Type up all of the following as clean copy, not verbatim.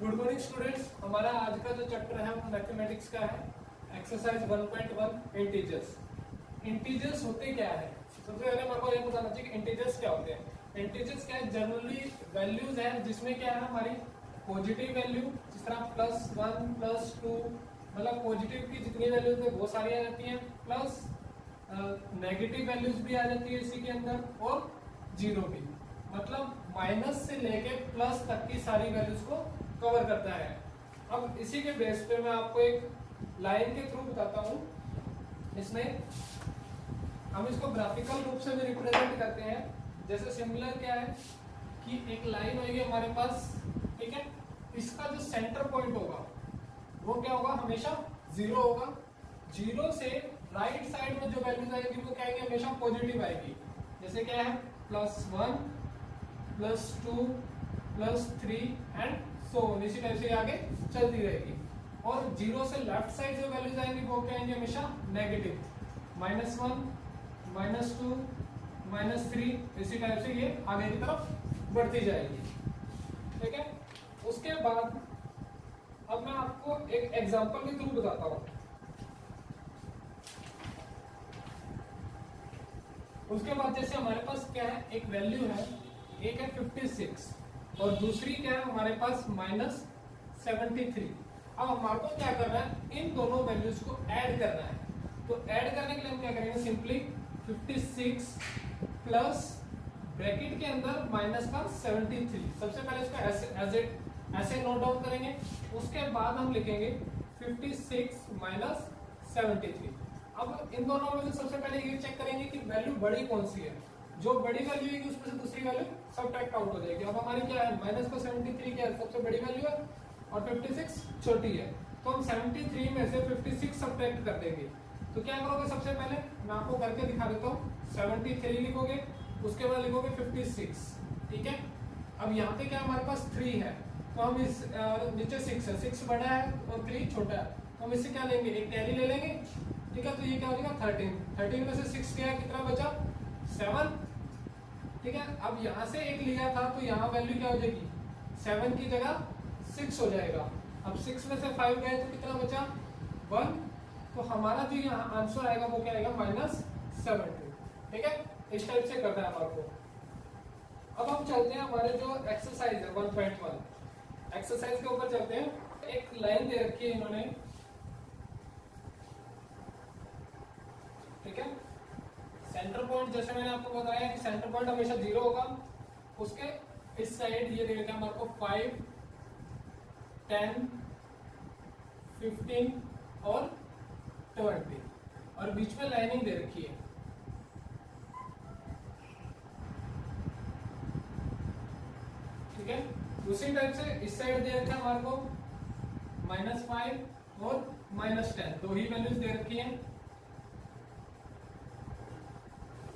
Good morning students. हमारा आज का जो चैप्टर है वो मैथमेटिक्स का है, एक्सरसाइज 1.1 इंटीजर्स। इंटीजर्स होते क्या है? सबसे पहले मेरे को ये बताना चाहिए कि इंटीजर्स क्या होते हैं। इंटीजर्स क्या है? जनरली वैल्यूज है जिसमें क्या है हमारी पॉजिटिव वैल्यू, जिस तरह +1 +2, मतलब पॉजिटिव की जितनी वैल्यूज है वो सारी आ जाती हैं, प्लस नेगेटिव वैल्यूज भी आ जाती है इसी के अंदर, और जीरो भी, मतलब माइनस से लेके प्लस तक की सारी वैल्यूज को कवर करता है। अब इसी के बेस पे मैं आपको एक लाइन के थ्रू बताता हूँ। इसमें हम इसको ग्राफिकल रूप से भी रिप्रेजेंट करते हैं। जैसे सिमिलर क्या है कि एक लाइन होगी हमारे पास, ठीक है, इसका जो सेंटर पॉइंट होगा वो क्या होगा? हमेशा जीरो होगा। जीरो से राइट साइड में जो वैल्यूज आएगी वो क्या आएगी? हमेशा पॉजिटिव आएगी। जैसे क्या है +1 +2 +3 एंड सो इसी टाइप से आगे चलती रहेगी। और जीरो से लेफ्ट साइड जो वैल्यूज आएंगी वो क्या आएंगे? हमेशा नेगेटिव, -1 -2 -3, इसी टाइप से ये आगे की तरफ बढ़ती जाएगी। ठीक है, उसके बाद अब मैं आपको एक एग्जांपल के थ्रू बताता हूं। उसके बाद जैसे हमारे पास क्या है, एक वैल्यू है, एक है 56 और दूसरी क्या है हमारे पास -73। अब हमारे को क्या करना है? इन दोनों वैल्यूज को ऐड करना है। तो ऐड करने के लिए हम क्या करेंगे? सिंपली 56 प्लस ब्रैकेट के अंदर माइनस का 73। सबसे पहले इसको ऐसे नोट डाउन करेंगे। उसके बाद हम लिखेंगे 56 माइनस 73। अब इन दोनों में से सबसे पहले ये चेक करेंगे कि वैल्यू बड़ी कौन सी है। जो बड़ी वैल्यू है उसमें से दूसरी वैल्यू सबट्रैक्ट आउट हो जाएगी। अब हमारी क्या है? माइनस का 73 क्या है? सबसे बड़ी वैल्यू है और 56 छोटी है। तो हम 73 में से 56 सबट्रैक्ट कर देंगे। तो क्या करोगे? सबसे पहले मैं आपको करके दिखा देता हूँ। 73 लिखोगे, उसके बाद लिखोगे 56, ठीक है। अब यहाँ पे क्या हमारे पास 3 है, तो हम इस नीचे 6 है, 6 बड़ा है और 3 छोटा है, तो हम इससे क्या लेंगे? एक कैरी ले लेंगे, ठीक है। तो ये क्या हो जाएगा? 13 में से 6 गया, कितना बचा? 7, ठीक है। अब यहाँ से एक लिया था तो यहाँ वैल्यू क्या हो जाएगी? 7 की जगह 6 हो जाएगा। अब 6 में से 5 गए तो कितना बचा? 1। तो हमारा जो यहाँ आंसर आएगा वो क्या आएगा? -70, ठीक है। इस टाइप से करना है हमारे को। अब हम चलते हैं हमारे जो एक्सरसाइज है 1.1 एक्सरसाइज के ऊपर चलते हैं। एक लाइन दे रखी है इन्होंने, ठीक है। सेंटर पॉइंट जैसे मैंने आपको बताया कि सेंटर पॉइंट हमेशा 0 होगा। उसके इस साइड ये दे रखा है हमारे को 5, 10, 15 और 20, और बीच में लाइनिंग दे रखी है, ठीक है। उसी टाइप से इस साइड दे रखा है हमारे को -5 और -10, दो ही वैल्यूज दे रखी हैं।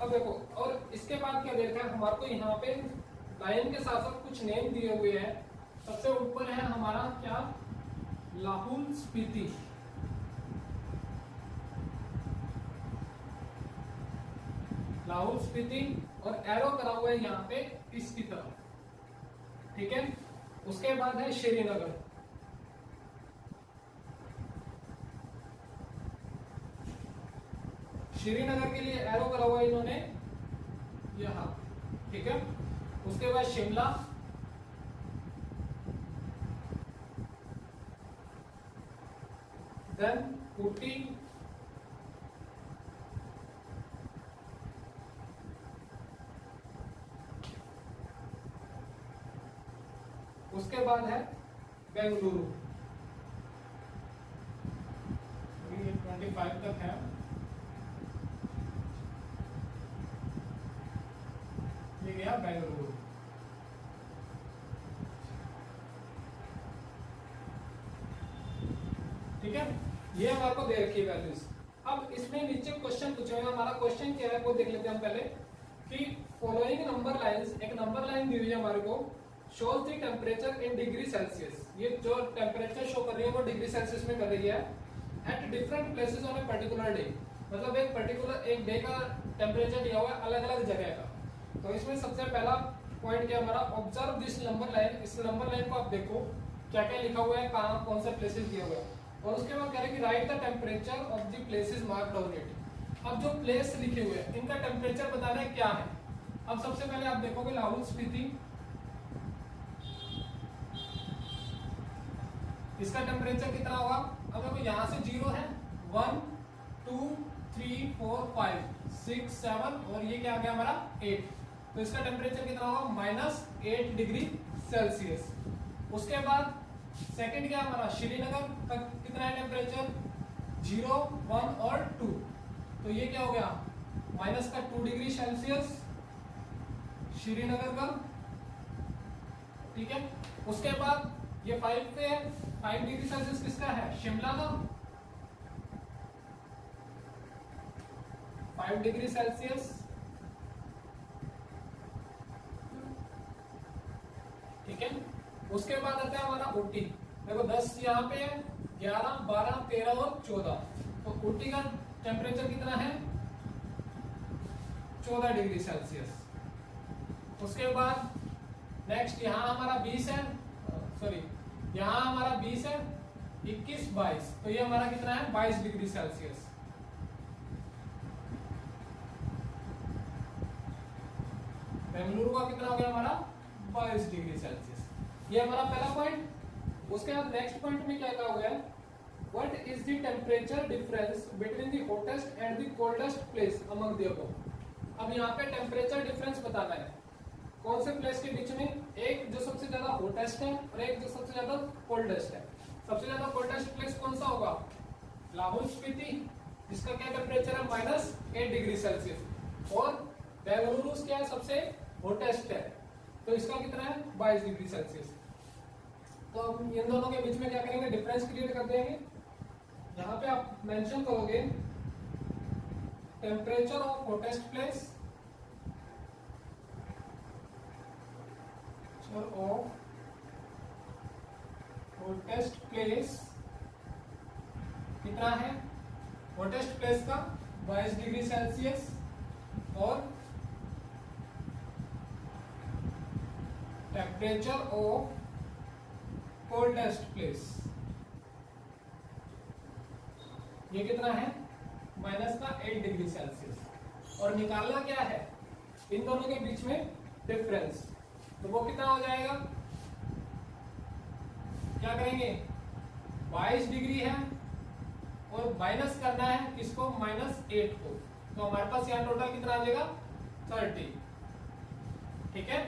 अब देखो, और इसके बाद क्या दे रखा है हमारे को? यहाँ पे लाइन के साथ साथ कुछ नेम दिए हुए हैं। सबसे ऊपर है हमारा क्या? लाहौल स्पीति, लाहौल स्पीति, और एरो करा हुआ है यहाँ पे इसकी तरफ, ठीक है। उसके बाद है श्रीनगर, श्रीनगर के लिए एरो करा हुआ है इन्होंने यहाँ, ठीक है। उसके बाद शिमला, देन ऊटी, उसके बाद है बेंगलुरु, 25 तक है। ये गया बेंगलुरु, ठीक है। ये हमारे को दे रखी है वैल्यूज। अब इसमें नीचे क्वेश्चन पूछा है। हमारा क्वेश्चन क्या है वो देख लेते हैं हम पहले कि फॉलोइंग नंबर लाइंस, एक नंबर लाइन दी हुई है हमारे को, shows the temperature in degree Celsius. ये जो टेम्परेचर शो कर रही है वो डिग्री सेल्सियस में कर रही है at different places on a particular day. मतलब एक पर्टिकुलर एक डे का टेम्परेचर दिया हुआ है अलग अलग जगह का। तो इसमें सबसे पहला पॉइंट क्या हमारा? Observe this number line. इस नंबर लाइन को आप देखो क्या क्या लिखा हुआ है, कहाँ कौन से प्लेसेस दिया हुआ है। और उसके बाद कह रहे हैं कि right the temperature of the places marked on it. अब जो प्लेस लिखे हुए हैं इनका टेम्परेचर बताना है क्या है। अब सबसे पहले आप देखोगे लाहौल स्पीति, इसका टेम्परेचर कितना होगा। अब देखो यहाँ से 0 है, 1 2 3 4 5 6 7 और ये क्या आ गया हमारा 8। तो इसका टेम्परेचर कितना होगा -8 डिग्री सेल्सियस। उसके बाद सेकंड क्या हमारा श्रीनगर तक कितना है टेम्परेचर, 0 1 और 2। तो ये क्या हो गया -2 डिग्री सेल्सियस श्रीनगर का, ठीक है। उसके बाद ये 5 पे है, 5 डिग्री सेल्सियस किसका है, शिमला का, 5 डिग्री सेल्सियस, ठीक है। उसके बाद आता है हमारा ऊटी, देखो 10 यहाँ पे है, 11 12 13 और 14। तो ऊटी का टेम्परेचर कितना है 14 डिग्री सेल्सियस। उसके बाद नेक्स्ट यहाँ हमारा 20 है, सॉरी यहाँ हमारा 20 है, 21 22, तो ये हमारा कितना है 22 डिग्री सेल्सियस। बेंगलुरु का कितना हो गया हमारा 22 डिग्री सेल्सियस। ये हमारा पहला पॉइंट। उसके बाद नेक्स्ट पॉइंट में क्या कहा हुआ है, what is the temperature difference between the hottest and the coldest place among the above. अब यहाँ पे टेम्परेचर डिफरेंस बताना है कौन से प्लेस के बीच में, एक जो सबसे ज्यादा हॉटेस्ट है और एक जो सबसे ज्यादा कोल्डेस्ट है। सबसे ज्यादा कोल्डेस्ट प्लेस कौन सा होगा, लाहौल स्पीति, जिसका क्या टेम्परेचर है -8 डिग्री सेल्सियस। और बेंगलुरु क्या है सबसे हॉटेस्ट है, तो इसका कितना है 22 डिग्री सेल्सियस। तो हम इन दोनों के बीच में क्या करेंगे, डिफरेंस क्रिएट कर देंगे। यहाँ पे आप मेंशन करोगे temperature of hottest place of hottest place कितना है, हॉटेस्ट प्लेस का 22 डिग्री सेल्सियस और टेम्परेचर ऑफ कोल्डेस्ट प्लेस ये कितना है -8 डिग्री सेल्सियस। और निकालना क्या है इन दोनों के बीच में डिफरेंस, तो वो कितना हो जाएगा, क्या करेंगे 22 डिग्री है और माइनस करना है किसको -8 को, तो हमारे पास यहाँ टोटल कितना आ जाएगा 30, ठीक है।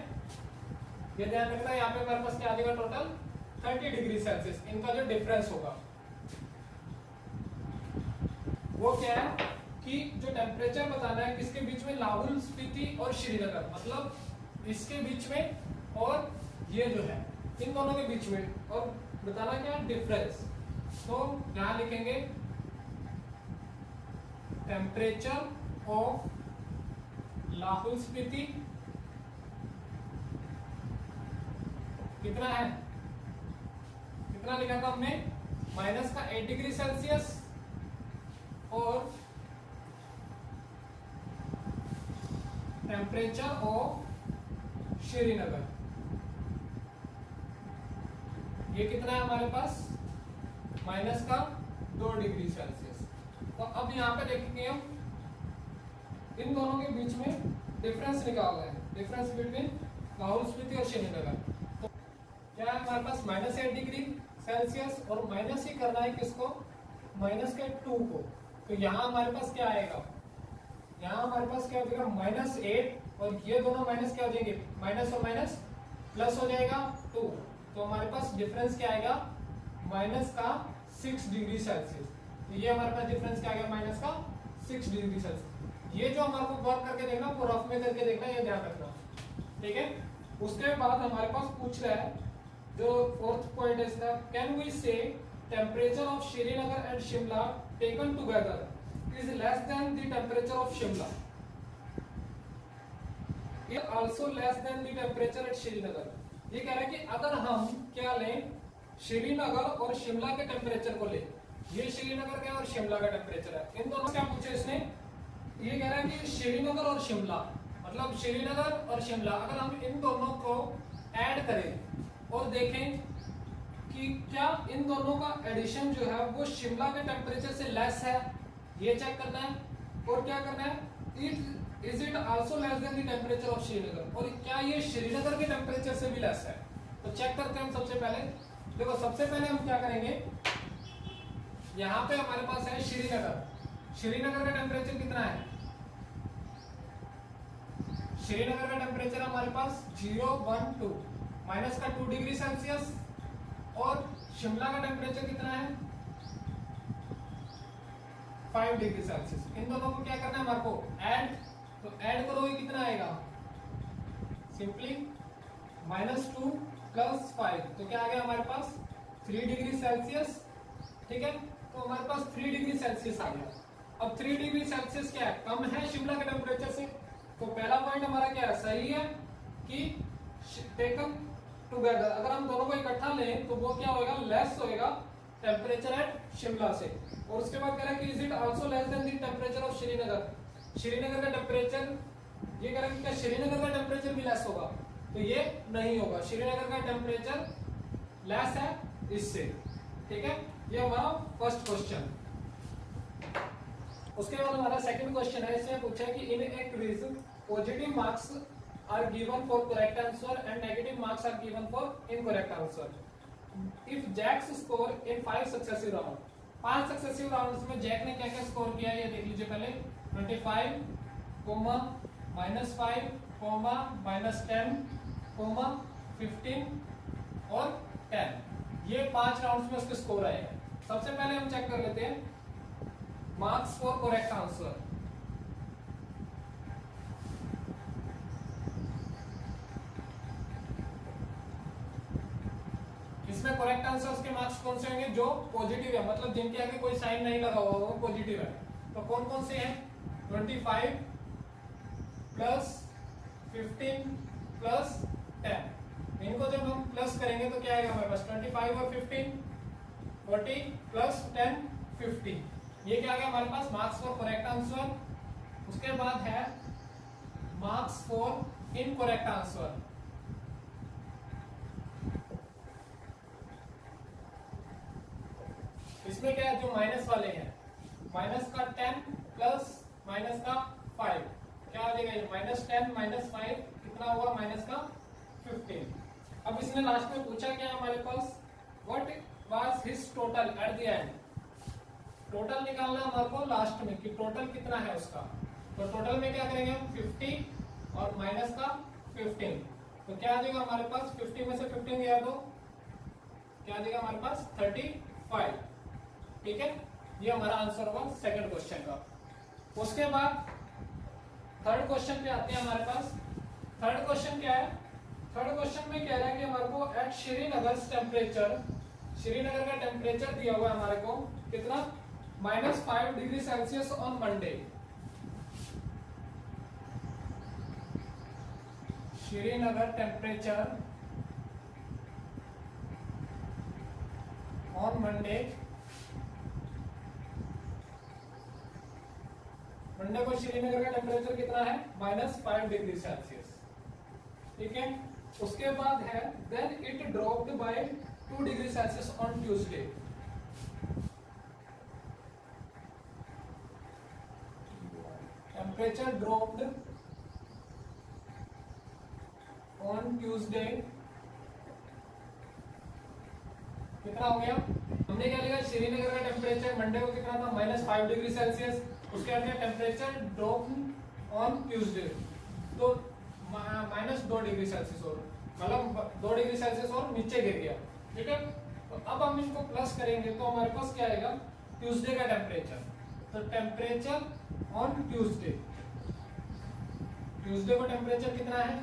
ये ध्यान रखना यहाँ पे हमारे पास क्या आ जाएगा टोटल 30 डिग्री सेल्सियस। इनका जो डिफरेंस होगा वो क्या है कि जो टेम्परेचर बताना है किसके बीच में, लाहौल स्पीति और श्रीनगर, मतलब इसके बीच में और ये जो है इन दोनों के बीच में, और बताना क्या है डिफरेंस। तो यहां लिखेंगे टेम्परेचर ऑफ लाहौल स्पीति कितना है, कितना लिखा था हमने -8 डिग्री सेल्सियस और टेम्परेचर ऑफ श्रीनगर ये कितना है हमारे पास -2 डिग्री सेल्सियस। तो अब यहाँ पे देखेंगे हम इन दोनों के बीच में डिफरेंस निकालना है, डिफरेंस बिटवीन लाहौल स्पीति और श्रीनगर। तो क्या है हमारे पास -8 डिग्री सेल्सियस और माइनस ही करना है किसको, -2 को। तो यहाँ हमारे पास क्या आएगा, यहाँ हमारे पास क्या हो जाएगा -8 और ये दोनों माइनस क्या हो जाएंगे, माइनस और माइनस प्लस हो जाएगा 2। तो हमारे पास डिफरेंस क्या आएगा -6 डिग्री सेल्सियस। तो ये हमारे पास डिफरेंस क्या आ गया -6 डिग्री सेल्सियस। ये जो हमारे को वर्क करके देखना, वो रफ में करके देखना, ये ध्यान रखना, ठीक है। उसके बाद हमारे पास पूछ रहा है जो 4th पॉइंट है इसका, कैन वी से temperature of Srinagar and Shimla taken together is less than the temperature of Shimla. It also less than the temperature at Srinagar. ये कह रहा है कि अगर हम क्या लें, श्रीनगर और शिमला के टेम्परेचर को लें, ये श्रीनगर का और शिमला का टेम्परेचर है, इन दोनों क्या पूछे इसने, ये कह रहा है कि श्रीनगर और शिमला, मतलब श्रीनगर और शिमला, अगर हम इन दोनों को ऐड करें और देखें कि क्या इन दोनों का एडिशन जो है वो शिमला के टेम्परेचर से लेस है, ये चेक करना है। और क्या करना है, is it also less than the temperature of Srinagar, और क्या ये श्रीनगर के टेम्परेचर से भी लेस है। तो चेक करते हैं हम सबसे पहले। देखो सबसे पहले हम क्या करेंगे, यहाँ पे हमारे पास है श्रीनगर। श्रीनगर का टेम्परेचर कितना है, श्रीनगर का टेम्परेचर हमारे पास 012 माइनस का 2 डिग्री सेल्सियस, और शिमला का टेम्परेचर कितना है 5 डिग्री सेल्सियस। इन दोनों को क्या करना है हमारे को, ऐड। तो ऐड करोगे कितना आएगा, सिंपली -2 + 5, तो क्या आ गया हमारे पास 3 डिग्री सेल्सियस। ठीक है, तो हमारे पास 3 डिग्री सेल्सियस आ गया। अब 3 डिग्री सेल्सियस क्या है, कम है शिमला के टेम्परेचर से। तो पहला पॉइंट हमारा क्या है, सही है कि टेकन टुगेदर, अगर हम दोनों को इकट्ठा लें तो वो क्या होगा, लेस होएगा टेम्परेचर एट शिमला से। और उसके बाद कह रहा है कि is it also less than the temperature of Srinagar, Srinagar का टेम्परेचर, ये कह रहा है कि क्या श्रीनगर का टेम्परेचर भी लेस होगा, तो ये नहीं होगा, श्रीनगर का टेम्परेचर लेस है इससे। ठीक है, ये हमारा फर्स्ट क्वेश्चन। उसके बाद हमारा सेकंड क्वेश्चन है, इसमें पूछा है कि in a quiz positive marks are given for correct answer and negative marks are given for incorrect answer. If Jack's score in 5 successive rounds, 5 successive rounds में जैक ने क्या क्या स्कोर किया ये देख लीजिए पहले। 25, -5, -10, 15 और 10, ये 5 राउंड्स में उसके स्कोर आए हैं। सबसे पहले हम चेक कर लेते हैं मार्क्स फॉर करेक्ट आंसर। इसमें करेक्ट आंसर्स के मार्क्स कौन से होंगे, जो पॉजिटिव है, मतलब जिनके आगे कोई साइन नहीं लगा हुआ वो पॉजिटिव है। तो कौन कौन से हैं, 25 + 15 + 10, इनको जब हम प्लस करेंगे तो क्या आएगा हमारे पास 25 और 15 40 + 10 50, ये क्या आ गया हमारे pass marks for correct answer. उसके बाद है मार्क्स फॉर इनकरेक्ट आंसर। इसमें क्या है, जो माइनस वाले हैं, -10 प्लस -5, क्या आ जाएगा ये -10 -5 कितना हुआ, -15। अब इसने लास्ट में पूछा क्या हमारे पास, what was his total at the end, total निकालना हमारे को लास्ट में कि टोटल कितना है उसका। तो टोटल में क्या करेंगे हम 50 और -15, तो क्या आ जाएगा हमारे पास 50 में से 15 गया तो क्या आ जाएगा हमारे पास 35। ठीक है, ये हमारा आंसर होगा सेकंड क्वेश्चन का। उसके बाद थर्ड क्वेश्चन पे आते हैं हमारे पास। थर्ड क्वेश्चन क्या है, थर्ड क्वेश्चन में कह रहा है कि हमारे को एट श्रीनगर टेम्परेचर, श्रीनगर का टेम्परेचर दिया हुआ है हमारे को कितना, -5 degree Celsius on Monday. Srinagar temperature on Monday, Monday को श्रीनगर का टेम्परेचर कितना है, -5 डिग्री सेल्सियस। ठीक है, उसके बाद है then it dropped by 2 degree Celsius on Tuesday. Temperature dropped on Tuesday, कितना हो गया, हमने क्या लिखा, श्रीनगर का टेम्परेचर मंडे को कितना था, -5 डिग्री सेल्सियस। उसके बाद टेम्परेचर ड्रॉप ऑन ट्यूसडे, तो -2 डिग्री सेल्सियस और मतलब 2 डिग्री सेल्सियस और नीचे गिर गया। ठीक है, तो अब हम इनको प्लस करेंगे तो हमारे पास क्या आएगा, ट्यूसडे का टेम्परेचर। तो टेम्परेचर ऑन ट्यूसडे, ट्यूसडे को टेम्परेचर कितना है,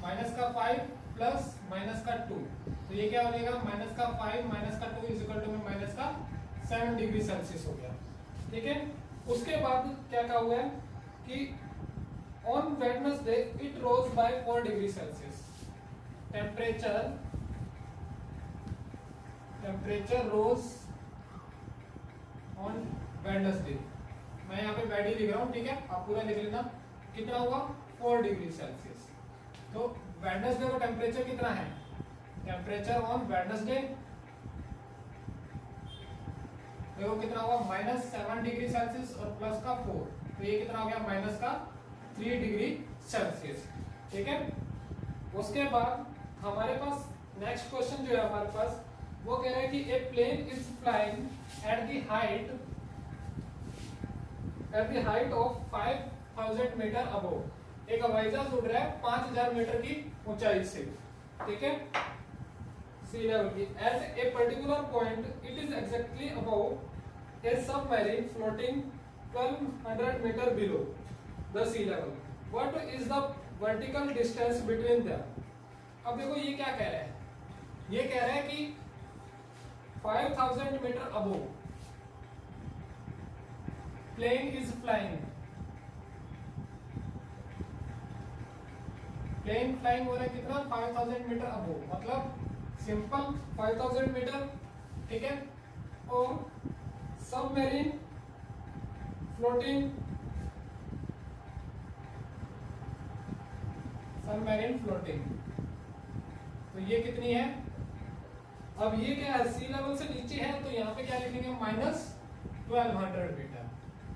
-5 प्लस -2, तो ये क्या हो जाएगा, -5 -2 इक्वल टू -7 डिग्री सेल्सियस हो गया। ठीक है, उसके बाद क्या कहा हुआ है कि on Wednesday it rose by 4 degree Celsius, temperature rose on Wednesday, मैं यहाँ पे वैडी लिख रहा हूँ। ठीक है, आप पूरा लिख लेना, कितना हुआ 4 डिग्री सेल्सियस। तो वेडनेसडे का टेम्परेचर कितना है, टेम्परेचर ऑन वेडनेसडे देखो कितना हुआ -7 डिग्री सेल्सियस और प्लस का 4, तो ये कितना हो गया माइनस का 3 डिग्री सेल्सियस। ठीक है, उसके बाद हमारे पास नेक्स्ट क्वेश्चन जो है हमारे पास वो कह रहा है कि a plane is flying at the height of 5000 metre above. एक हवाई जहाज उड़ रहा है 5000 मीटर की ऊंचाई से, ठीक है, सी लेवल की। At a particular point it is exactly above a submarine floating 1200 metre below the sea level. What is the vertical distance between them. अब देखो ये क्या कह रहा है, ये कह रहा है कि 5000 metre above plane is flying, plane flying हो रहा है कितना 5000 मीटर अबोव, मतलब सिंपल 5000 मीटर, ठीक है, और सबमरीन फ्लोटिंग, सबमरीन फ्लोटिंग, तो ये कितनी है। अब ये क्या है, सी लेवल से नीचे है, तो यहाँ पे क्या लिखेंगे -1200 मीटर।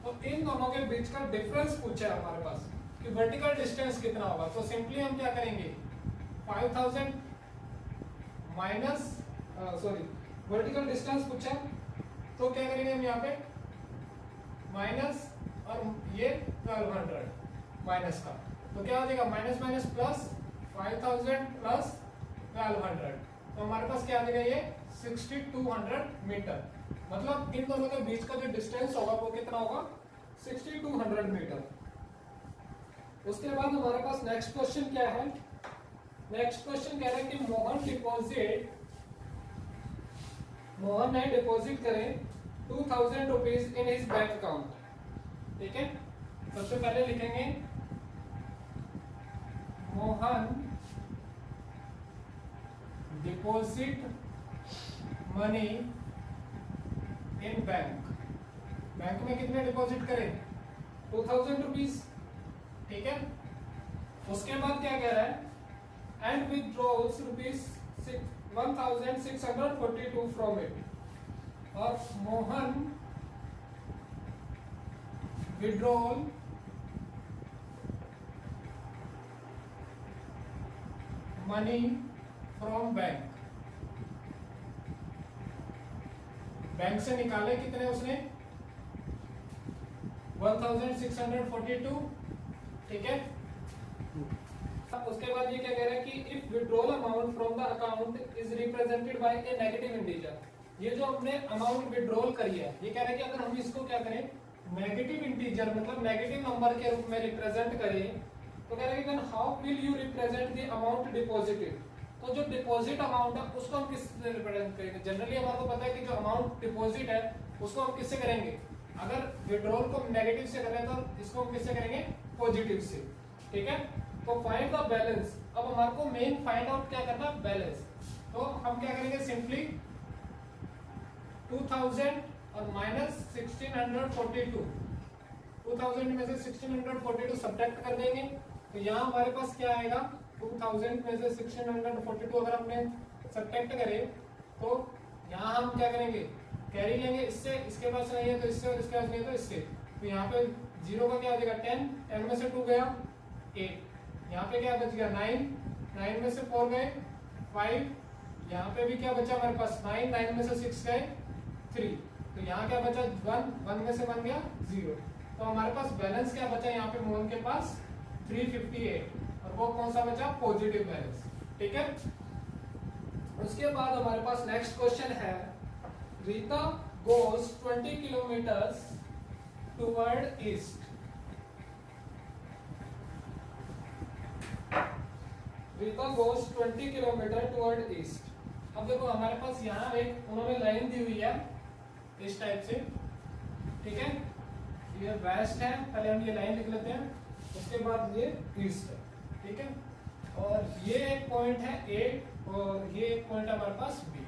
तो इन दोनों के बीच का डिफरेंस पूछा है हमारे पास कि वर्टिकल डिस्टेंस कितना होगा। तो सिंपली हम क्या करेंगे 5000 माइनस वर्टिकल डिस्टेंस पूछा, तो क्या करेंगे हम यहाँ पे माइनस और ये 1200 माइनस का, तो क्या हो जाएगा माइनस माइनस प्लस 5000 प्लस 1200, तो हमारे पास क्या आ जाएगा ये 6200 मीटर। मतलब इन दोनों के बीच का जो डिस्टेंस होगा वो कितना होगा 6200 मीटर। उसके बाद हमारे पास नेक्स्ट क्वेश्चन क्या है, नेक्स्ट क्वेश्चन कह रहा है कि मोहन ने डिपॉजिट करें 2000 rupees in his bank account. ठीक है, सबसे पहले लिखेंगे Mohan deposit money in bank, bank में कितने डिपॉजिट करें 2000 रुपीज, ठीक है। उसके बाद क्या कह रहा है एंड विथड्रॉल्स रुपीज 1642 फ्रॉम इट, और Mohan withdrawal money from bank, bank से निकाले कितने उसने 1642, ठीक है। उसके बाद ये क्या कह रहा है कि if withdrawal amount from the account is represented by A negative integer, ये जो हमने अमाउंट विड्रॉल करी है ये कह रहा है कि अगर हम इसको क्या करें नेगेटिव इंटीजर मतलब नेगेटिव नंबर के रूप में रिप्रेजेंट करें, तो कह रहा है कि how will you represent the amount deposited. तो जो डिपॉजिट अमाउंट है उसको हम किससे रिप्रेजेंट करेंगे, जनरली हमारे को पता है कि जो अमाउंट डिपॉजिट है उसको हम किससे करेंगे, अगर विड्रॉल को नेगेटिव से करें तो इसको हम किससे करेंगे पॉजिटिव से, ठीक है। तो फाइंड द बैलेंस, अब हमारे को मेन फाइंड आउट क्या करना है बैलेंस, तो हम क्या करेंगे सिंपली 2000 और माइनस 1642, 2000 में से 1642 सब्ट्रैक्ट कर देंगे, तो यहाँ हमारे पास क्या आएगा 2000 में से 1642 अगर हमने सब्ट्रैक्ट करे तो यहाँ हम क्या करेंगे कैरी लेंगे, इससे इसके पास नहीं है तो इससे और इसके पास नहीं है तो इससे, तो यहाँ पे 0 का क्या आ जाएगा 10, 10 में से 2 गया 8, यहाँ पे क्या बच गया 9, 9 में से 4 गए 5, यहाँ पे भी क्या बचा हमारे पास 9, 9 में से 6 गए 3, तो यहाँ क्या बचा 1, 1 में से 1 गया 0, तो हमारे पास बैलेंस क्या बचा यहाँ पे मोहन के पास 358, और वो कौन सा बचा पॉजिटिव बैलेंस, ठीक है। उसके बाद हमारे पास नेक्स्ट क्वेश्चन है Rita goes 20 kilometres toward east, Rita goes 20 kilometre toward east. अब देखो हमारे पास यहाँ एक उन्होंने लाइन दी हुई है इस टाइप से, ठीक है, ये वेस्ट है, पहले हम ये लाइन लिख लेते हैं, उसके बाद ये ईस्ट है, ठीक है, और ये एक पॉइंट है ए और ये एक पॉइंट है हमारे पास बी।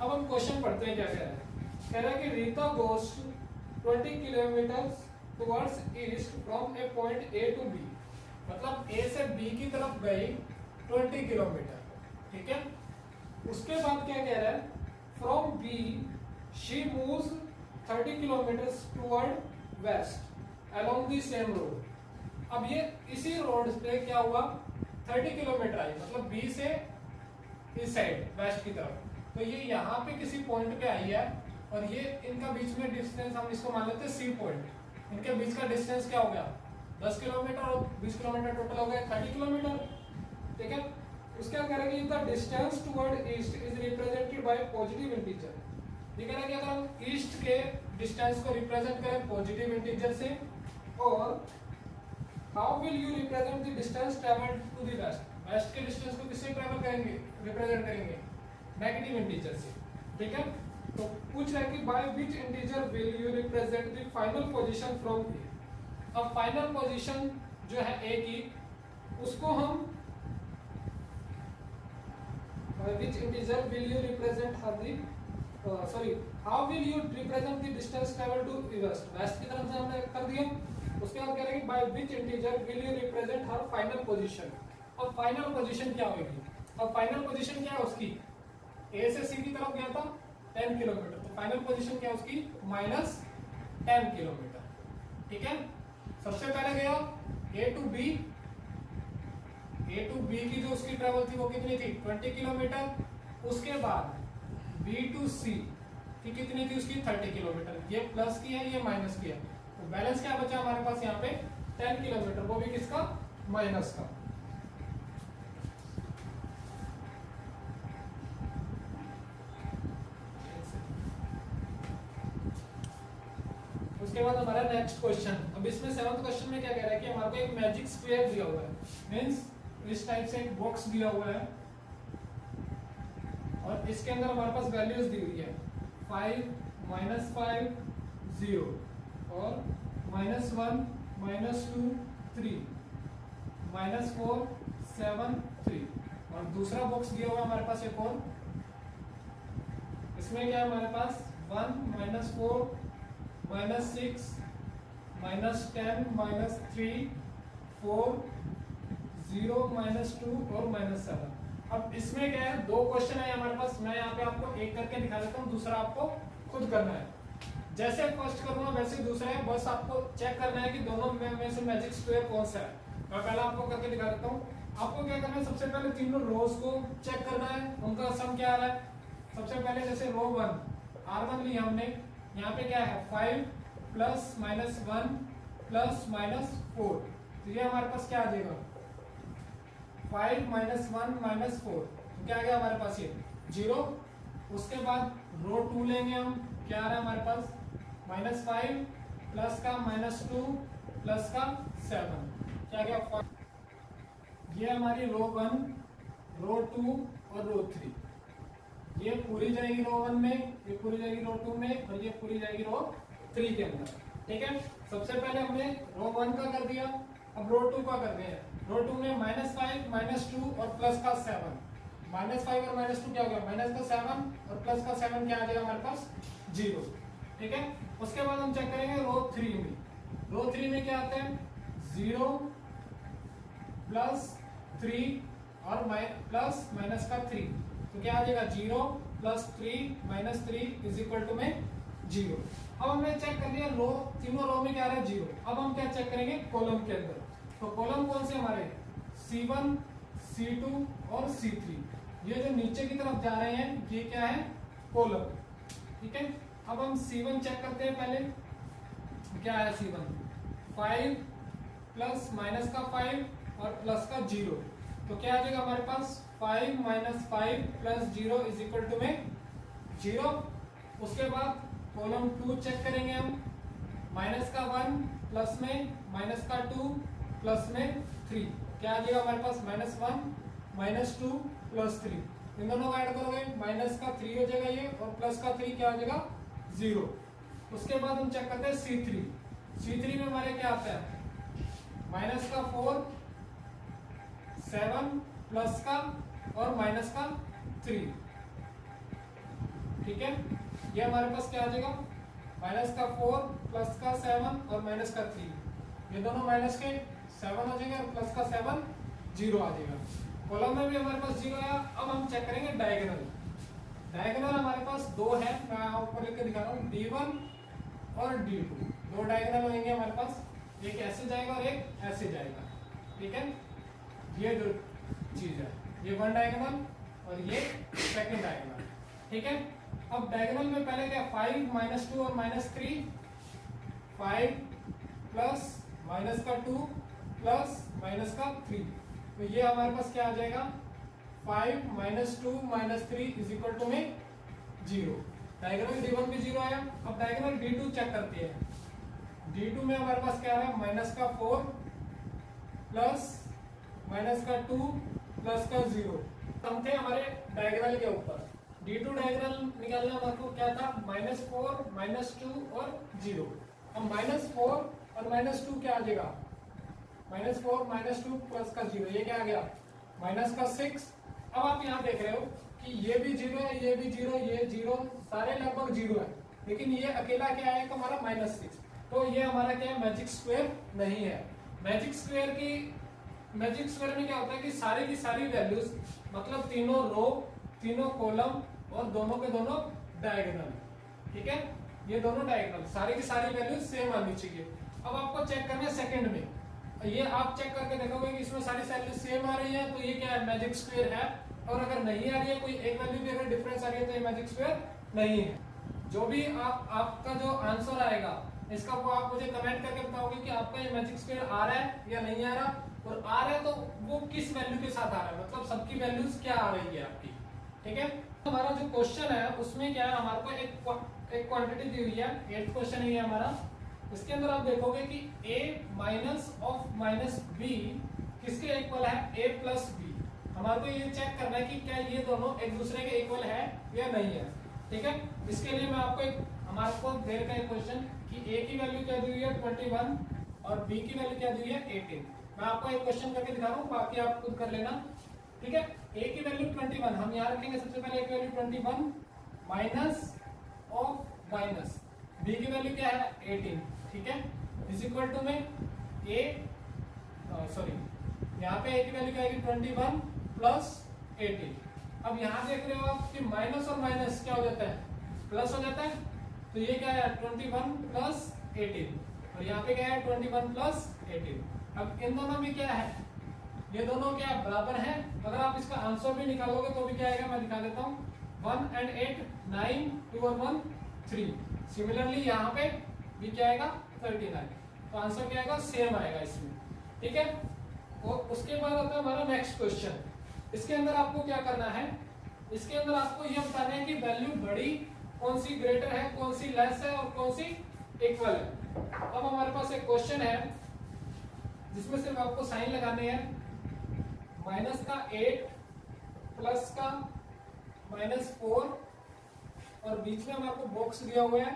अब हम क्वेश्चन पढ़ते हैं क्या कह रहा है कि Rita goes 20 kilometres towards east from A point A to B, मतलब ए से बी की तरफ गई 20 किलोमीटर, ठीक है। उसके बाद क्या कह रहा है from B she moves 30 kilometre toward west along the same road. अब ये इसी रोड पे क्या हुआ 30 किलोमीटर आई, मतलब बी से इस साइड वेस्ट की तरफ। तो ये यहाँ पे किसी पॉइंट पे आई है और ये इनका बीच में डिस्टेंस हम इसको मान लेते हैं सी पॉइंट। इनके बीच का डिस्टेंस क्या हो गया 10 किलोमीटर और 20 किलोमीटर टोटल हो गया 30 किलोमीटर। ठीक है, उसके बाद कह रहा है कि the distance toward east is represented by positive integer. ये कह रहा है कि अगर हम ईस्ट के डिस्टेंस को रिप्रेजेंट करें पॉजिटिव इंटीजर से, और how will you represent the distance travelled to the west, west के डिस्टेंस को किससे ट्रैवल करेंगे रिप्रेजेंट करेंगे नेगेटिव इंटीजर से। ठीक है, तो पूछ रहा है कि by which integer will you represent the final position from A. अब फाइनल पोजीशन जो है ए की उसको हम by which integer will you represent how will you represent the distance travel to west, west की तरफ से हमने कर दिया। उसके बाद कह रहे हैं by which integer will you represent her final position। अब फाइनल पोजीशन क्या होगी, अब फाइनल पोजीशन क्या है उसकी, ए से सी की तरफ गया था 10 किलोमीटर, तो फाइनल पोजीशन क्या है उसकी -10 किलोमीटर। ठीक है, सबसे पहले गया ए टू बी की जो उसकी ट्रेवल थी वो कितनी थी 20 किलोमीटर। उसके बाद बी टू सी की कितनी थी उसकी 30 किलोमीटर। ये प्लस की है ये माइनस की है, तो बैलेंस क्या बचा हमारे पास यहाँ पे 10 किलोमीटर, वो भी किसका माइनस का। उसके बाद हमारा नेक्स्ट क्वेश्चन, अब इसमें 7th क्वेश्चन में क्या कह रहा है कि हमारे को एक मैजिक स्क्वायर दिया हुआ है, मींस इस टाइप से एक बॉक्स दिया हुआ है और इसके अंदर हमारे पास वैल्यूज दी हुई है 5 -5 0 और -1 -2 3 -4 7 3, और दूसरा बॉक्स दिया हुआ है हमारे पास एक और, इसमें क्या है हमारे पास 1 -4 -6 -10 -3 4 0 -2 और -7। अब इसमें क्या है दो क्वेश्चन है हमारे पास, मैं यहाँ पे आपको एक करके दिखा देता हूँ, दूसरा आपको खुद करना है। जैसे फर्स्ट करूंगा वैसे दूसरा है, बस आपको चेक करना है कि दोनों में से मैजिक स्क्वायर कौन सा है। मैं पहला आपको करके दिखा देता हूँ। आपको क्या करना है, सबसे पहले तीनों रोज को चेक करना है, उनका सम क्या आ रहा है। सबसे पहले जैसे रो 1 R1 लिया हमने, यहाँ पे क्या है 5 + -1 + -4, तो ये हमारे पास क्या आ जाएगा 5 -1 -4, तो क्या आ गया हमारे पास ये 0। उसके बाद रो 2 लेंगे हम, क्या आ रहा है हमारे पास -5 प्लस का -2 प्लस का 7, क्या गया 5। ये हमारी रो 1 रो 2 और रो 3, ये पूरी जाएगी रो 1 में, ये पूरी जाएगी रो 2 में और ये पूरी जाएगी रो 3 के अंदर। ठीक है, सबसे पहले हमने रो 1 का कर दिया, अब रो 2 का करते हैं। रो 2 में -5 -2 और प्लस का 7, -5 और -2 क्या हो गया -7 और प्लस का 7 क्या आ जाएगा हमारे पास 0। ठीक है, उसके बाद हम चेक करेंगे रो 3 में। रो 3 में क्या आता है 0 +3 और प्लस माइनस का 3, तो क्या आ जाएगा 0 +3 -3 = में 0। अब हमने चेक कर लिया रो, तीनों रो में क्या आ रहा है 0। अब हम क्या चेक करेंगे कॉलम के अंदर, तो कॉलम कौन से हमारे C1 C2 और C3, ये जो नीचे की तरफ जा रहे हैं ये क्या है कॉलम। ठीक है, अब हम C1 चेक करते हैं पहले, क्या है C1 5 प्लस माइनस का 5 और प्लस का 0, तो क्या आ जाएगा हमारे पास 5 - 5 + 0 = में 0। उसके बाद कॉलम 2 चेक करेंगे हम, माइनस का 1 प्लस में माइनस का 2 प्लस में 3, क्या आ जाएगा हमारे पास -1 -2 + 3, इन दोनों का ऐड करोगे माइनस का 3 हो जाएगा ये और प्लस का 3 क्या आ जाएगा 0। उसके बाद हम चेक करते हैं C3 में हमारे क्या आता है माइनस का 4 7 प्लस का और माइनस का 3। ठीक है, ये हमारे पास क्या आ जाएगा माइनस का 4 प्लस का 7 और माइनस का 3, ये दोनों माइनस के 7 हो जाएंगे और प्लस का 7 0 आ जाएगा। कॉलम में भी हमारे पास 0 आया। अब हम चेक करेंगे डायगोनल हमारे पास 2 है, मैं ऊपर लिख के दिखा रहा हूँ D1 और D2, दो डायगोनल होंगे हमारे पास, एक ऐसे जाएगा और एक ऐसे जाएगा, ठीक है। ये जो चीज है, ये वन डायगोनल और ये सेकंड डायगोनल, ठीक है। अब डायगोनल में पहले क्या, 5 माइनस 2 और माइनस 3, 5 प्लस माइनस का 2 प्लस माइनस का 3, तो ये हमारे पास क्या आ जाएगा, 5 minus 2 minus 3 is equal to में 0। डायगोनल D1 भी 0 आया। अब डायगोनल D2 चेक करते हैं। D2 में हमारे पास क्या है, माइनस का 4 प्लस माइनस का 2 प्लस का 0। हम थे हमारे डायगोनल के ऊपर, D2 डायगोनल निकालना हमारे को क्या था, माइनस 4 माइनस 2 और 0। अब माइनस 4 और माइनस 2 क्या आ जाएगा, माइनस 4 माइनस 2 प्लस का 0, ये क्या आ गया, माइनस का 6। अब आप यहाँ देख रहे हो कि ये भी 0 है, ये भी 0, ये 0, सारे लगभग 0 है, लेकिन ये अकेला क्या है, हमारा माइनस 6। तो ये हमारा क्या है, मैजिक स्क्वायर नहीं है। मैजिक स्क्वायर में क्या होता है कि सारी की सारी वैल्यूज, मतलब तीनों रो, तीनों कॉलम और दोनों के दोनों डायगोनल, ठीक है, ये दोनों डायगोनल, सारी की सारी वैल्यूज सेम आनी चाहिए। अब आपको चेक करना है सेकंड में, ये आप चेक करके देखोगे कि इसमें सारी वैल्यूज सेम आ रही है, तो ये क्या है, मैजिक स्क्वायर है। और अगर नहीं आ रही है, कोई एक वैल्यू भी अगर डिफरेंस आ रही है, तो ये मैजिक स्क्वायर नहीं है। जो भी आपका जो आंसर आएगा, इसका वो आप मुझे कमेंट करके बताओगे कि आपका ये मैजिक स्क्वायर आ रहा है या नहीं आ रहा, और आ रहा है तो वो किस वैल्यू के साथ आ रहा है, मतलब सबकी वैल्यूज क्या आ रही है आपकी, ठीक है। हमारा जो क्वेश्चन है उसमें क्या है, हमारे को एक क्वांटिटी दी हुई है, 8th क्वेश्चन है ये हमारा। इसके अंदर आप देखोगे कि a minus of minus B किसके इक्वल है, a प्लस बी। हमारे को ये चेक करना है कि क्या ये दोनों एक दूसरे के इक्वल है या नहीं है, ठीक है। इसके लिए मैं आपको हमारे को दे रखा है क्वेश्चन कि a की वैल्यू क्या दी हुई है 21 और b की वैल्यू क्या दी हुई है 18। मैं आपको एक क्वेश्चन करके दिखा रहा हूँ, बाकी आप खुद कर लेना, ठीक है। a की वैल्यू 21, हम यहाँ रखेंगे सबसे पहले a की value 21 minus of minus b की वैल्यू क्या है 18, ठीक है, इज इक्वल टू में यहाँ पे a की वैल्यू क्या आएगी 21 प्लस 18। अब यहाँ देख रहे हो आप कि माइनस और माइनस क्या हो जाता है, प्लस हो जाता है, तो ये क्या है 21 प्लस 18 और यहाँ पे क्या है 21 प्लस 18। अब इन दोनों में क्या है, ये दोनों क्या बराबर है। अगर आप इसका आंसर भी निकालोगे तो भी क्या आएगा, मैं दिखा देता हूँ, 1 and 8 9, 2 और 1 3। सिमिलरली यहाँ पे भी क्या आएगा 39, तो आंसर क्या आएगा, सेम आएगा इसमें, ठीक है। और उसके बाद आता है हमारा नेक्स्ट क्वेश्चन। इसके अंदर आपको क्या करना है, इसके अंदर आपको यह बताना है कि वैल्यू बड़ी कौन सी ग्रेटर है, कौन सी लेस है और कौन सी इक्वल है। अब हमारे पास एक क्वेश्चन है जिसमें सिर्फ आपको साइन लगाने हैं, माइनस का 8 प्लस का माइनस 4 और बीच में हमारे को बॉक्स दिया हुआ है,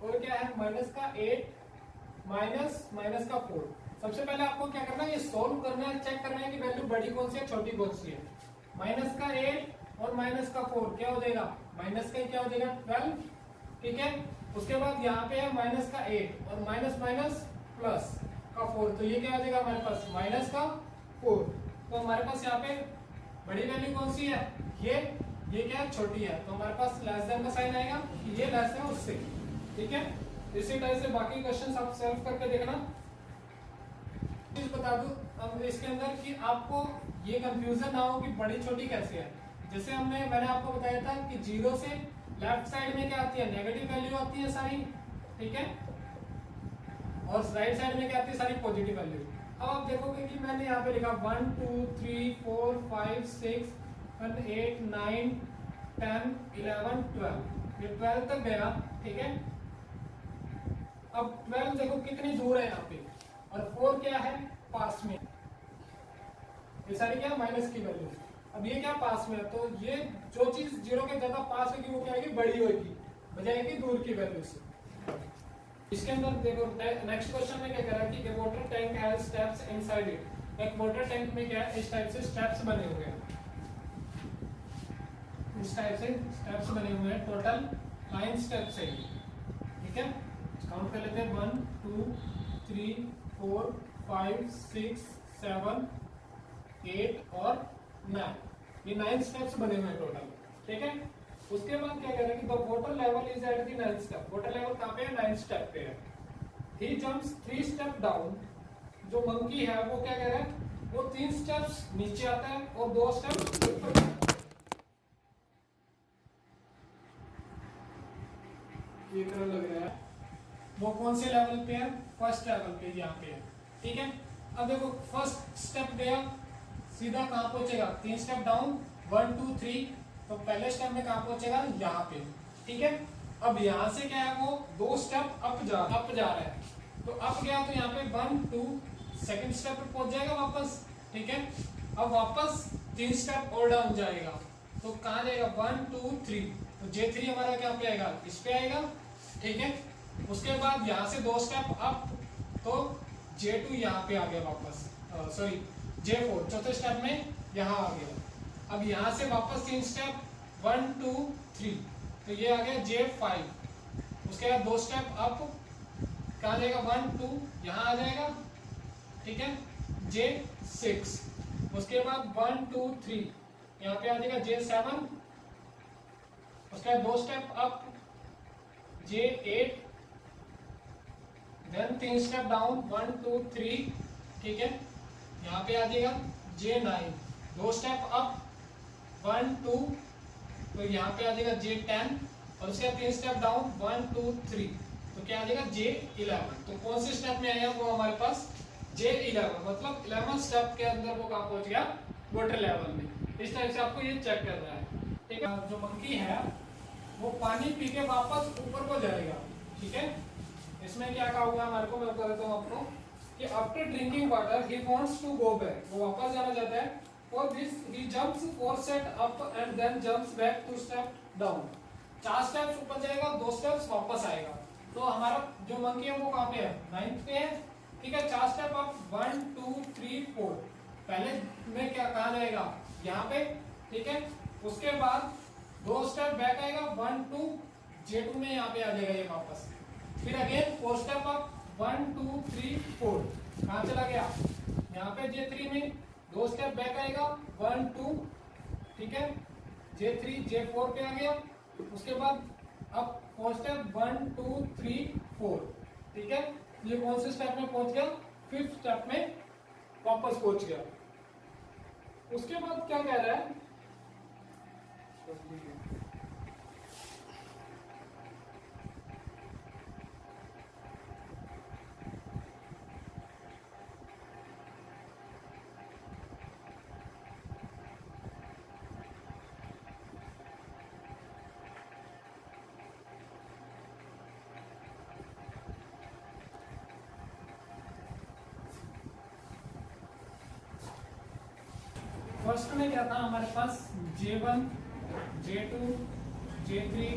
और क्या है माइनस का 8 माइनस माइनस का 4। सबसे पहले आपको क्या करना है, ये सोल्व करना है, चेक करना है कि वैल्यू बड़ी कौन सी है छोटी कौन सी है। माइनस का 8 और माइनस का 4 क्या हो जाएगा, माइनस का क्या हो जाएगा 12, ठीक है। उसके बाद यहाँ पे है माइनस का 8 और माइनस माइनस प्लस का 4, तो ये क्या हो जाएगा हमारे पास माइनस का 4। तो हमारे पास यहाँ पे बड़ी वैल्यू कौन सी है, ये क्या है छोटी है, तो हमारे पास लेस देन का साइन आएगा, ये लेस है उससे, ठीक है। इसी तरह से बाकी क्वेश्चन आप सॉल्व करके देखना। चीज बता दूं अब इसके अंदर कि आपको ये कंफ्यूजन ना हो कि बड़ी छोटी कैसे है। जैसे मैंने आपको बताया था कि 0 से लेफ्ट साइड में क्या आती है, नेगेटिव वैल्यू आती है सारी, ठीक है, और राइट साइड में क्या आती है, सारी पॉजिटिव वैल्यू। अब आप देखोगे कि मैंने यहाँ पे लिखा 1 2 3 4 5 6 7 8 9 10 11 12, ये 12 तक गया, ठीक है। अब 12 देखो कितनी दूर है यहाँ पे, और 4 क्या है पास में, ये सारी क्या माइनस की वैल्यू। अब ये क्या पास में है, तो ये जो चीज 0 के ज्यादा पास होगी वो क्या आएगी, बड़ी होगी, बजाएगी दूर की वैल्यू से। इसके अंदर देखो नेक्स्ट क्वेश्चन में क्या कह रहा है कि water tank has steps inside it. एक वाटर टैंक में क्या है, इस टाइप से स्टेप्स बने हुए हैं, इस टाइप से स्टेप्स बने हुए हैं, टोटल 9 स्टेप्स है, ठीक है। काउंट कर लेते हैं 1 2 3 4 5 6 7 8 और 9, ये 9 स्टेप्स बने हुए हैं टोटल, ठीक है। उसके बाद क्या कह रहा है कि the water level is at the 9th step. Water level कहाँ पे है? 9th स्टेप पे है। ही जंप्स 3 स्टेप डाउन। जो मंकी है वो क्या कह रहा है? वो 3 स्टेप्स नीचे आता है और 2 स्टेप्स ऊपर जाता है। ये तरह लग रहा है। वो कौन से लेवल पे है? फर्स्ट लेवल पे यहाँ पे है। ठीक है, अब देखो फर्स्ट स्टेप गया सीधा कहाँ पहुंचेगा? 3 स्टेप डाउन, 1 2 3, तो पहले स्टेप में कहाँ पहुंचेगा? यहाँ पे। ठीक है, अब यहाँ से क्या है? वो 2 स्टेप अप जा रहा है। तो अप गया तो यहाँ पे 1 2 सेकंड स्टेप पे पहुंच जाएगा वापस। ठीक है, अब वापस 3 स्टेप और डाउन जाएगा तो कहाँ जाएगा? 1 2 3, तो J3 हमारा क्या पे आएगा? इस पे आएगा। ठीक है, उसके बाद यहाँ से 2 स्टेप अप तो J2 यहाँ पे आ गया वापस, सॉरी J4 चौथे स्टेप में यहाँ आ गया। अब यहाँ से वापस 3 स्टेप 1 2 3, तो ये आ गया J5। उसके बाद 2 स्टेप अप कहाँ जाएगा? 1 2 यहाँ आ जाएगा। ठीक है, J6। उसके बाद 1 2 3 यहाँ पे आ जाएगा J7। उसके बाद 2 step up J8, then 3 step down 1 2 3। ठीक है, यहाँ पे आ जाएगा J9। 2 स्टेप अप 1 2, तो यहाँ पे आ जाएगा J10 और उसके बाद 3 स्टेप डाउन 1 2 3, तो क्या आ जाएगा? J11। तो कौन से स्टेप में आया? वो हमारे पास J11, मतलब 11 स्टेप के अंदर वो कहाँ पहुंच गया? वाटर लेवल में। इस टाइप से आपको ये चेक करना है। ठीक है, जो मंकी है वो पानी पी के वापस ऊपर को जाएगा। ठीक है, इसमें क्या कहा हुआ हमारे को? मैं बता देता हूँ आपको कि after drinking water he wants to go back. वो वापस जाना चाहता है। For this he jumps 4 step up and then jumps back 2 step down. 4 steps ऊपर जाएगा, 2 स्टेप्स वापस आएगा। तो हमारा जो मंकी है वो कहाँ पे है? 9th पे है। ठीक है, 4 स्टेप अप 1 2 3 4, पहले में क्या कहा जाएगा? यहाँ पे। ठीक है, उसके बाद 2 स्टेप बैक आएगा 1 2, J2 में यहाँ पे आ जाएगा ये वापस। फिर अगेन 4 स्टेप अप 1 2 3 4, कहाँ चला गया? यहाँ पे J3 में 2 स्टेप बैक आएगा 1 2। ठीक है, J3 J4 पे आ गया। उसके बाद अब 4 स्टेप 1 2 3 4। ठीक है, ये कौन से स्टेप में पहुंच गया? 5th स्टेप में वापस पहुंच गया। उसके बाद क्या कह रहा है? फर्स्ट में क्या था हमारे पास? J1 J2 J3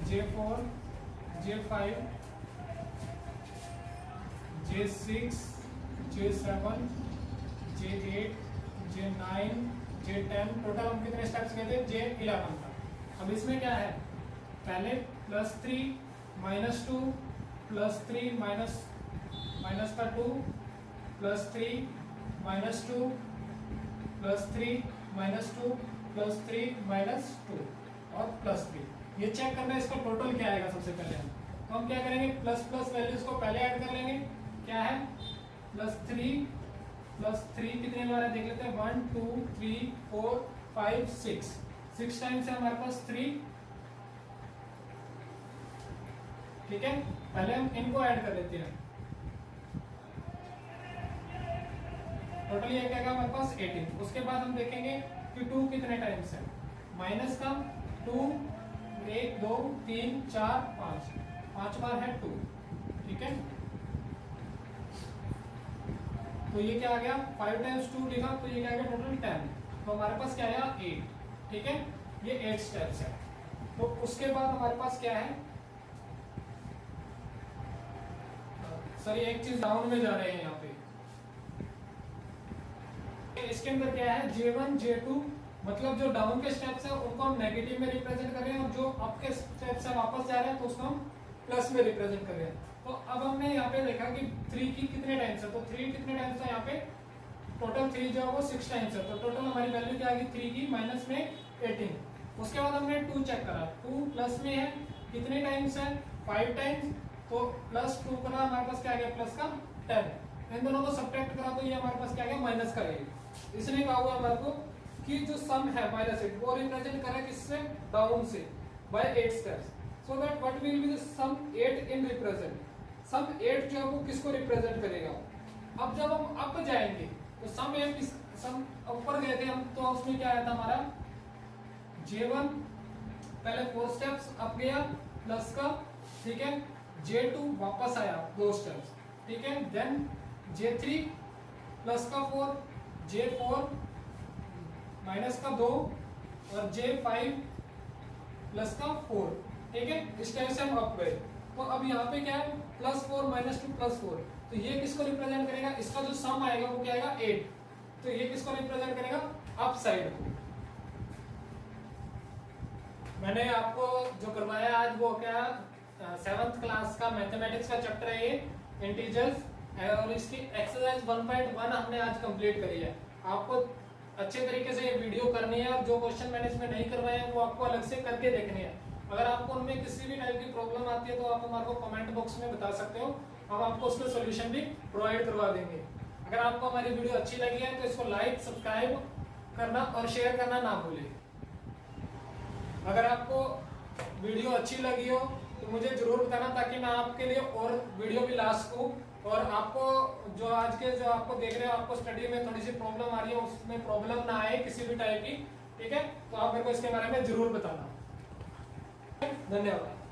J4 J5 J6 J7 J8 J9 J10, total हम कितने स्टेप्स गए थे? J11 का। अब इसमें क्या है? पहले +3 -2 +3 माइनस का 2 +3 -2 +3 -2 +3 -2 और +3। ये चेक करना है इसका टोटल क्या आएगा। सबसे पहले हम क्या करेंगे? प्लस प्लस वैल्यूज को पहले ऐड कर लेंगे। क्या है? +3 कितने बार है देख लेते हैं। 1 2 3 4 5 6 टाइम्स है हमारे पास 3। ठीक है, पहले हम इनको ऐड कर लेते हैं। टोटल ये क्या हमारे पास 18। उसके बाद हम देखेंगे कि 2 कितने टाइम्स है। माइनस का 2 1 2 3 4 5 बार है 2। ठीक है, तो ये क्या आ गया? 5 टाइम्स 2 लिखा तो ये क्या आ गया? टोटल 10। तो हमारे पास क्या आया? 8। ठीक है, ये 8 स्टेप्स है। तो उसके बाद हमारे पास क्या है? सर एक चीज डाउन में जा रहे हैं यहाँ पे। इसके अंदर क्या है? J1 J2, मतलब जो डाउन के स्टेप्स है उनको हम नेगेटिव में रिप्रेजेंट कर रहे हैं और जो अप के स्टेप्स है वापस जा रहे हैं तो उसको हम प्लस में रिप्रेजेंट कर रहे हैं। तो अब हमने यहाँ पे देखा कि 3 की कितने टाइम्स है, तो 3 कितने टाइम्स है यहाँ पे? टोटल 3 जो है वो 6 टाइम्स है। तो टोटल हमारी वैल्यू क्या आ गई 3 की? माइनस में 18। उसके बाद हमने 2 चेक करा, 2 प्लस में है, कितने टाइम्स है 5 टाइम्स, तो प्लस 2 करा हमारे पास क्या आ गया प्लस का 10, इन दोनों को सब्ट्रैक्ट करा तो ये हमारे पास क्या आ गया माइनस का 8। इसने कहा हुआ हमारे को कि जो सम है -8 वो रिप्रेजेंट करा किससे डाउन से by 8 steps, so that what will be the sum 8 in represent, sum 8 जो है वो किसको रिप्रेजेंट करेगा। अब जब हम अप जाएंगे तो सम ऊपर गए थे हम, तो उसमें क्या आया था हमारा J1 पहले 4 स्टेप्स अप गया प्लस का, ठीक है, J2 वापस आया 2 स्टेप्स, ठीक है, देन J3 प्लस का 4, J4 माइनस का 2 और J5 प्लस का 4, ठीक है, इस टाइप से हम अप गए। तो अब यहाँ पे क्या है +4 -2 +4, तो ये किसको रिप्रेजेंट करेगा, इसका जो सम आएगा वो क्या आएगा 8, तो ये किसको रिप्रेजेंट करेगा अप साइड को। मैंने आपको जो करवाया आज वो क्या 7th क्लास का मैथमेटिक्स का चैप्टर है ये इंटीजर्स, और इसकी एक्सरसाइज 1.1 हमने आज कंप्लीट करी है। आपको अच्छे तरीके से ये वीडियो करनी है, और जो क्वेश्चन मैंने इसमें नहीं करवाए हैं वो आपको अलग से करके देखने हैं। अगर आपको उनमें किसी भी टाइप की प्रॉब्लम आती है तो आप हमारे को कमेंट बॉक्स में बता सकते हो, हम आपको उसका सॉल्यूशन भी प्रोवाइड करवा देंगे। अगर आपको हमारी वीडियो अच्छी लगी है तो इसको लाइक सब्सक्राइब करना और शेयर करना ना भूलें। अगर आपको वीडियो अच्छी लगी हो तो मुझे जरूर बताना, ताकि मैं आपके लिए और वीडियो भी ला सकूं, और आपको जो आज के जो आपको देख रहे हो आपको स्टडी में थोड़ी सी प्रॉब्लम आ रही है उसमें प्रॉब्लम ना आए किसी भी टाइप की, ठीक है, तो आप मेरे को इसके बारे में जरूर बताना। धन्यवाद।